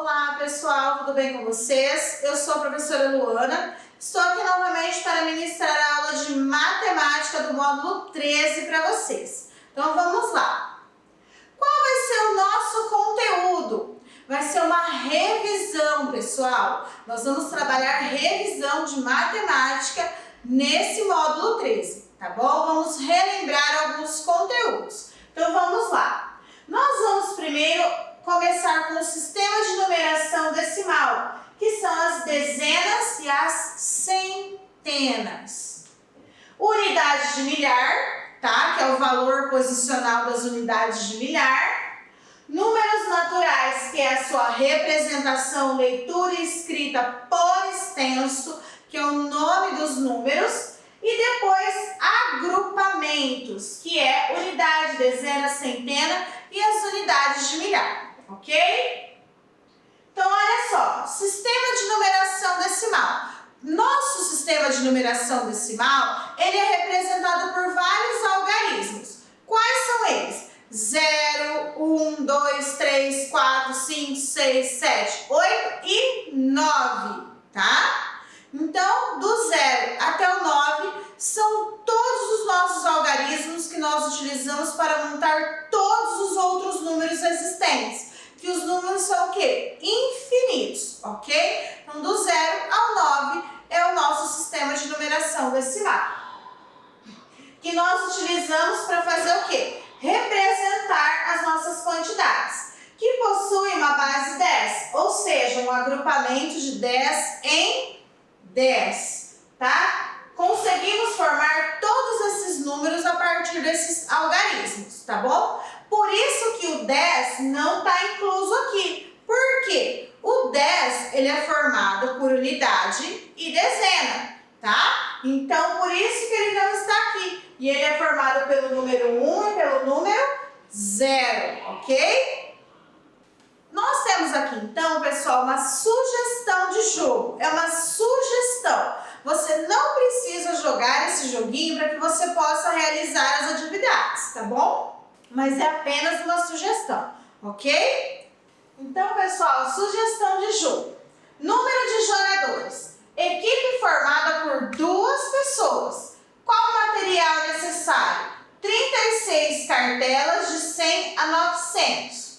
Olá pessoal, tudo bem com vocês? Eu sou a professora Luana, estou aqui novamente para ministrar a aula de matemática do módulo 13 para vocês. Então vamos lá. Qual vai ser o nosso conteúdo? Vai ser uma revisão, pessoal. Nós vamos trabalhar revisão de matemática nesse módulo 13, tá bom? Vamos relembrar alguns conteúdos. Então vamos lá. Nós vamos primeiro começar com o sistema de numeração decimal, que são as dezenas e as centenas. Unidade de milhar, tá? Que é o valor posicional das unidades de milhar. Números naturais, que é a sua representação, leitura e escrita por extenso, que é o nome dos números. E depois agrupamentos, que é unidade, dezena, centena e as unidades de milhar, ok? Então, olha só, sistema de numeração decimal. Nosso sistema de numeração decimal, ele é representado por vários algarismos. Quais são eles? 0, 1, 2, 3, 4, 5, 6, 7, 8 e 9, tá? Então, do 0 até o 9 são todos os nossos algarismos que nós utilizamos para montar todos os outros números existentes. Que os números são o quê? Infinitos, ok? Então, do 0 ao 9 é o nosso sistema de numeração decimal. Que nós utilizamos para fazer o quê? Representar as nossas quantidades. Que possuem uma base 10, ou seja, um agrupamento de 10 em 10, tá? Conseguimos formar todos esses números a partir desses algarismos, tá bom? Por isso que o 10 não está incluso aqui. Por quê? O 10, ele é formado por unidade e dezena, tá? Então, por isso que ele não está aqui. E ele é formado pelo número 1 e pelo número 0, ok? Nós temos aqui, então, pessoal, uma sugestão de jogo. É uma sugestão. Você não precisa jogar esse joguinho para que você possa realizar as atividades, tá bom? Mas é apenas uma sugestão, ok? Então, pessoal, sugestão de jogo. Número de jogadores. Equipe formada por 2 pessoas. Qual material necessário? 36 cartelas de 100 a 900.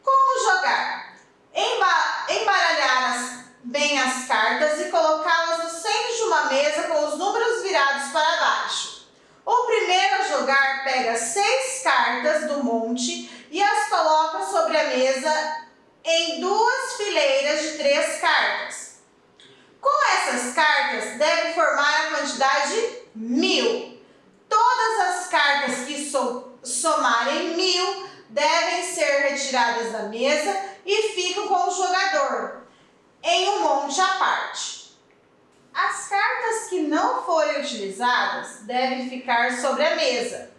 Como jogar? Embaralhar bem as cartas e colocá-las no centro de uma mesa com os números virados para baixo. O primeiro a jogar pega 6 cartas do monte e as coloca sobre a mesa em 2 fileiras de 3 cartas. Com essas cartas, deve formar a quantidade 1000. Todas as cartas que somarem 1000 devem ser retiradas da mesa e ficam com o jogador, em um monte à parte. As cartas que não forem utilizadas devem ficar sobre a mesa,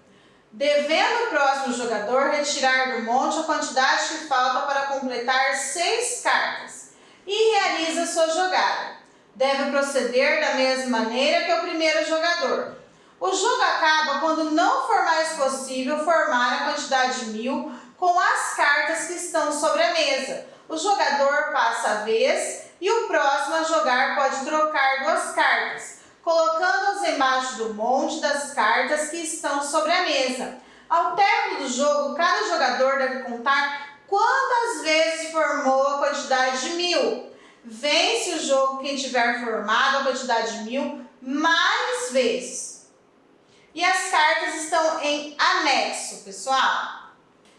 devendo o próximo jogador retirar do monte a quantidade que falta para completar 6 cartas e realiza sua jogada. Deve proceder da mesma maneira que o primeiro jogador. O jogo acaba quando não for mais possível formar a quantidade 1000 com as cartas que estão sobre a mesa. O jogador passa a vez e o próximo a jogar pode trocar 2 cartas, colocando-as embaixo do monte das cartas que estão sobre a mesa. Ao término do jogo, cada jogador deve contar quantas vezes formou a quantidade de 1000. Vence o jogo quem tiver formado a quantidade de 1000 mais vezes. E as cartas estão em anexo, pessoal.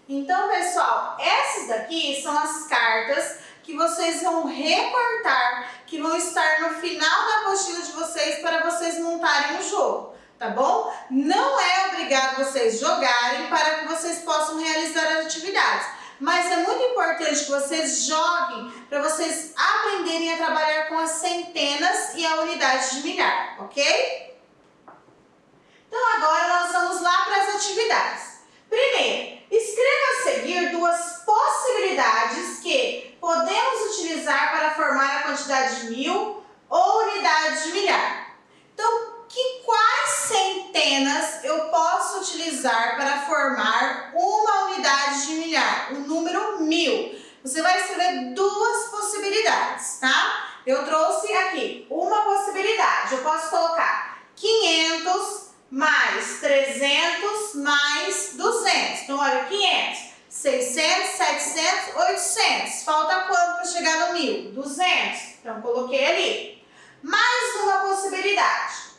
Então, pessoal, essas daqui são as cartas que vocês vão recortar, que vão estar no final da apostila de vocês para vocês montarem o jogo, tá bom? Não é obrigado vocês jogarem para que vocês possam realizar as atividades, mas é muito importante que vocês joguem para vocês aprenderem a trabalhar com as centenas e a unidade de milhar, ok? Então, agora nós vamos lá para as atividades. Primeiro, escreva a seguir 2 possibilidades que podemos utilizar para formar a quantidade de 1000 ou unidade de milhar. Então, quais centenas eu posso utilizar para formar uma unidade de milhar? O número 1000. Você vai escrever 2 possibilidades. 400. Falta quanto para chegar no 1000? 200. Então, coloquei ali. Mais uma possibilidade.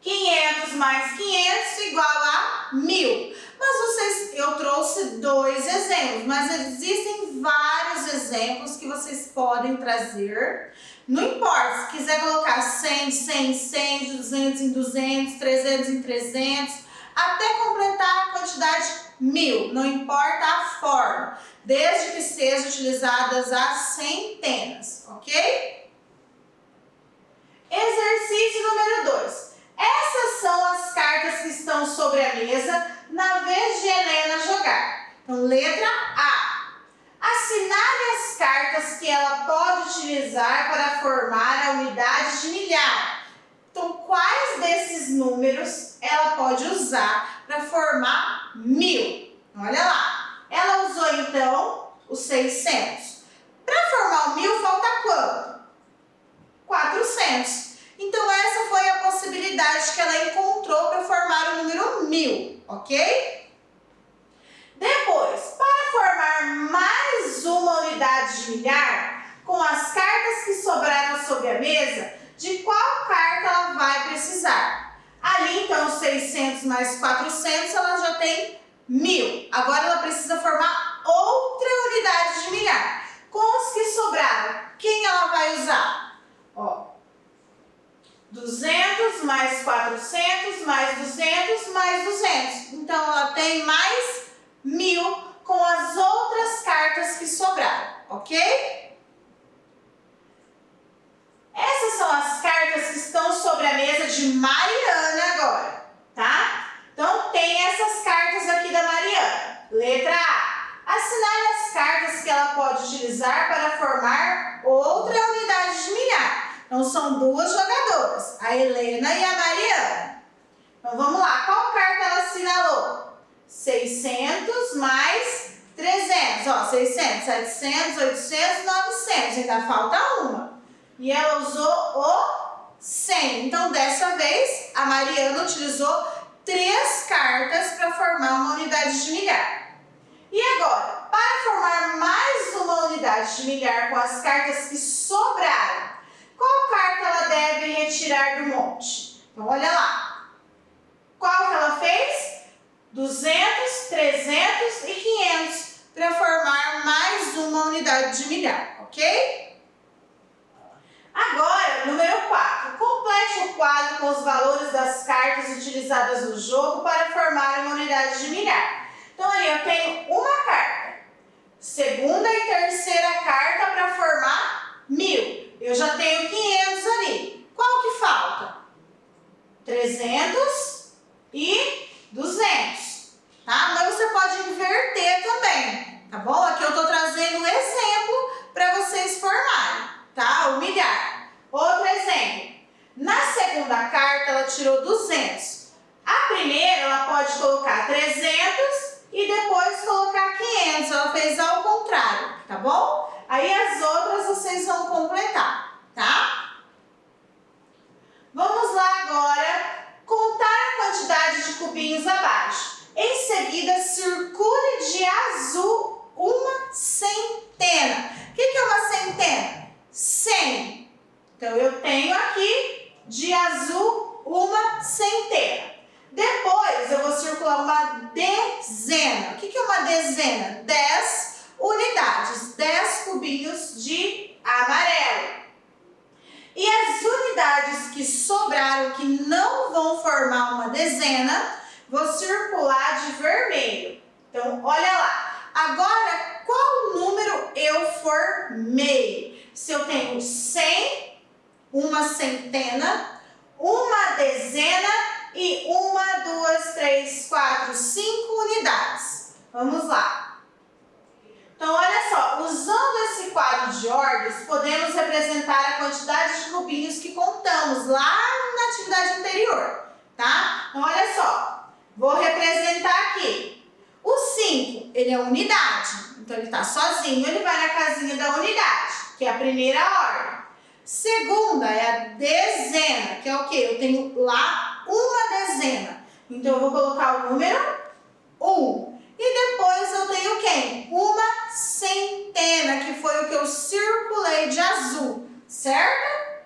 500 mais 500 igual a 1000. Mas eu trouxe 2 exemplos, mas existem vários exemplos que vocês podem trazer. Não importa, se quiser colocar 100, 100, 100, 200 em 200, 300 em 300, até completar a quantidade 1000, não importa a forma, desde que sejam utilizadas as centenas, ok? Exercício número 2. Essas são as cartas que estão sobre a mesa na vez de Helena jogar. Então, letra A. Assinale as cartas que ela pode utilizar para formar a unidade de milhar. Então, quais desses números ela pode usar para formar 1000? Olha lá. Ela usou, então, os 600. Para formar o 1000, falta quanto? 400. Então, essa foi a possibilidade que ela encontrou para formar o número 1000, ok? Depois, para formar mais uma unidade de milhar, com as cartas que sobraram sobre a mesa, de qual carta ela vai precisar? Ali, então, 600 mais 400, ela já tem 1000. Agora, ela precisa formar outra unidade de milhar. Com os que sobraram, quem ela vai usar? Ó, 200 mais 400 mais 200 mais 200. Então, ela tem mais 1000 com as outras cartas que sobraram, ok? Essas são as cartas que estão sobre a mesa de Mariana agora, tá? Então, tem essas cartas aqui da Mariana. Letra A. Assinale as cartas que ela pode utilizar para formar outra unidade de milhar. Então, são duas jogadoras, a Helena e a Mariana. Então, vamos lá. Qual carta ela assinalou? 600 mais 300. Ó, 600, 700, 800, 900. Ainda falta uma. E ela usou o 100. Então, dessa vez, a Mariana utilizou 3 cartas para formar uma unidade de milhar. E agora, para formar mais uma unidade de milhar com as cartas que sobraram, qual carta ela deve retirar do monte? Então, olha lá. Qual que ela fez? 200, 300 e 500 para formar mais uma unidade de milhar, ok? Agora, número 4. Complete o quadro com os valores das cartas utilizadas no jogo para formar uma unidade de milhar. Então, ali eu tenho uma carta, segunda e terceira carta para formar 1000. Eu já tenho 500 ali. Qual que falta? 300 e 200, tá? Mas você pode inverter também, tá bom? Aqui eu estou trazendo um exemplo para vocês formarem, tá? O milhar. Outro exemplo. Na segunda carta, ela tirou 200. A primeira, ela pode colocar 300 e depois colocar 500. Ela fez ao contrário, tá bom? Aí as outras vocês vão completar, tá? Vamos lá agora contar a quantidade de cubinhos abaixo. Em seguida, circule de azul uma centena. O que é uma centena? 100. Então, eu tenho aqui de azul uma centena. Depois, eu vou circular uma dezena. O que é uma dezena? 10 unidades, 10 cubinhos de amarelo. E as unidades que sobraram, que não vão formar uma dezena, vou circular de vermelho. Então, olha lá. Agora, qual número eu formei? Se eu tenho 100, uma centena, uma dezena e 1, 2, 3, 4, 5 unidades. Vamos lá. Então, olha só, usando esse quadro de ordens, podemos representar a quantidade de cubinhos que contamos lá na atividade anterior, tá? Então, olha só, vou representar aqui. O 5, ele é unidade, então ele está sozinho, ele vai na casinha da unidade, que é a primeira ordem. Segunda é a dezena, que é o quê? Eu tenho lá uma dezena, então eu vou colocar o número 1. E depois eu tenho quem? Uma centena, que foi o que eu circulei de azul, certo?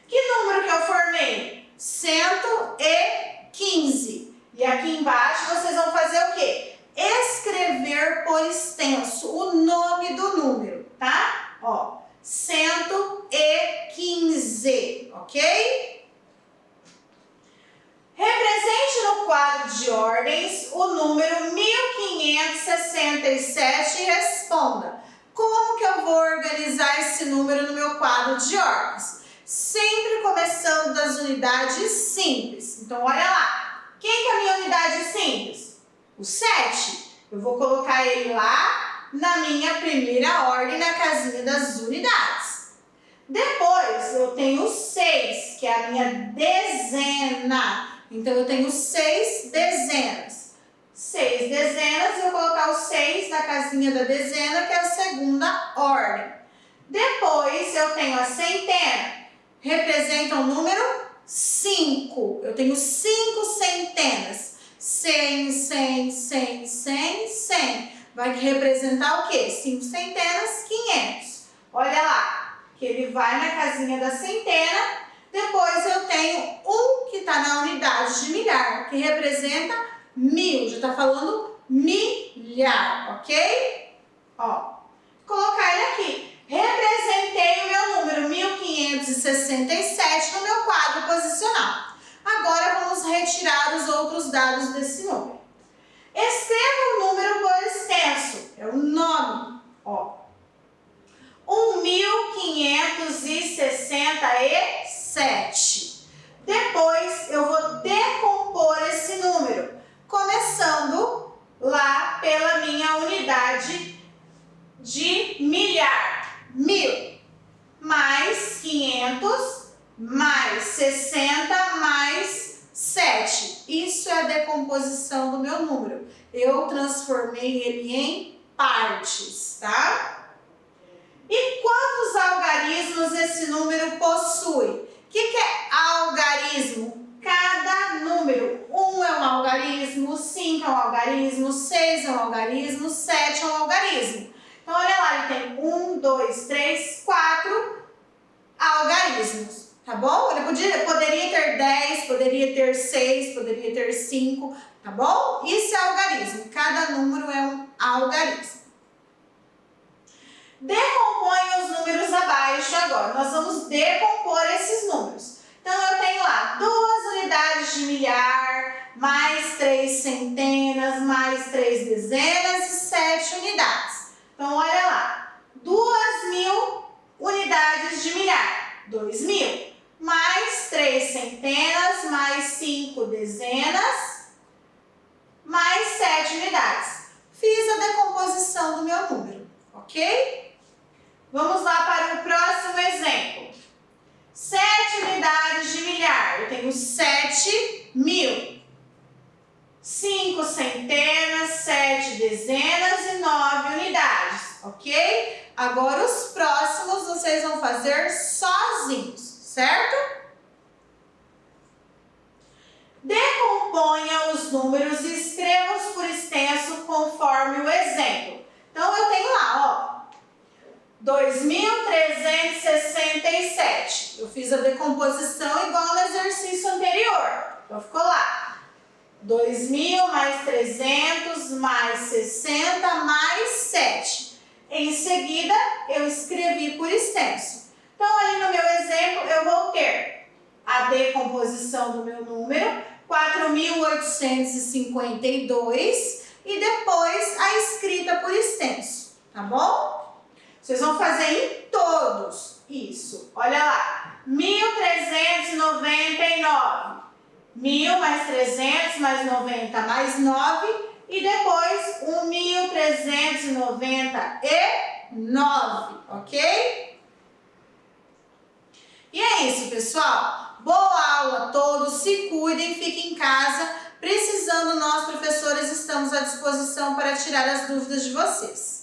Que número que eu formei? 115. E aqui embaixo vocês vão fazer o quê? Escrever por extenso o nome do número, tá? Ó, 115, ok? Represente no quadro de ordens o número 1567 e responda: como que eu vou organizar esse número no meu quadro de ordens? Sempre começando das unidades simples. Então, olha lá. Quem que é a minha unidade simples? O 7. Eu vou colocar ele lá na minha primeira ordem, na casinha das unidades. Depois, eu tenho o 6, que é a minha dezena. Então, eu tenho 6 dezenas. 6 dezenas, eu vou colocar o 6 na casinha da dezena, que é a segunda ordem. Depois, eu tenho a centena. Representa o número 5. Eu tenho 5 centenas. 100, 100, 100, 100, 100. Vai representar o quê? 5 centenas, 500. Olha lá, que ele vai na casinha da centena. Depois eu tenho um que está na unidade de milhar, que representa 1000. Já está falando milhar, ok? Ó, colocar ele aqui. Representei o meu número 1567 no meu quadro posicional. Agora vamos retirar os outros dados desse número. Escreva o número por extenso, é o nome. Ó, 1567. Depois eu vou decompor esse número, começando lá pela minha unidade de milhar. 1000 mais 500 mais 60 mais 7. Isso é a decomposição do meu número. Eu transformei ele em partes, tá? E quantos algarismos esse número possui? O que é algarismo? Cada número. 1 é um algarismo, 5 é um algarismo, 6 é um algarismo, 7 é um algarismo. Então, olha lá, ele tem 1, 2, 3, 4 algarismos, tá bom? Ele poderia ter 10, poderia ter 6, poderia ter 5, tá bom? Isso é algarismo, cada número é um algarismo. Decomponha os números abaixo agora. Nós vamos decompor esses números. Então, eu tenho lá 2 unidades de milhar, mais 3 centenas, mais 3 dezenas e 7 unidades. Então, olha lá, 2.000 unidades de milhar, 2.000, mais 3 centenas, mais 5 dezenas, mais 7 unidades. Fiz a decomposição do meu número, ok? Vamos lá para o próximo exemplo. 7 unidades de milhar, eu tenho 7.000. 5 centenas, 7 dezenas e 9 unidades, ok? Agora os próximos vocês vão fazer sozinhos, certo? Decomponha os números e escreva-os por extenso conforme o exemplo. Então eu tenho lá, ó, 2.367. Eu fiz a decomposição igual no exercício anterior. Então ficou lá. 2.000 mais 300 mais 60 mais 7. Em seguida, eu escrevi por extenso. Então, ali no meu exemplo, eu vou ter a decomposição do meu número, 4.852, e depois a escrita por extenso, tá bom? Vocês vão fazer em todos isso. Olha lá, 1.399. 1.000 mais 300 mais 90 mais 9 e depois 1.399, ok? E é isso, pessoal. Boa aula a todos, se cuidem, fiquem em casa. Precisando, nós, professores, estamos à disposição para tirar as dúvidas de vocês.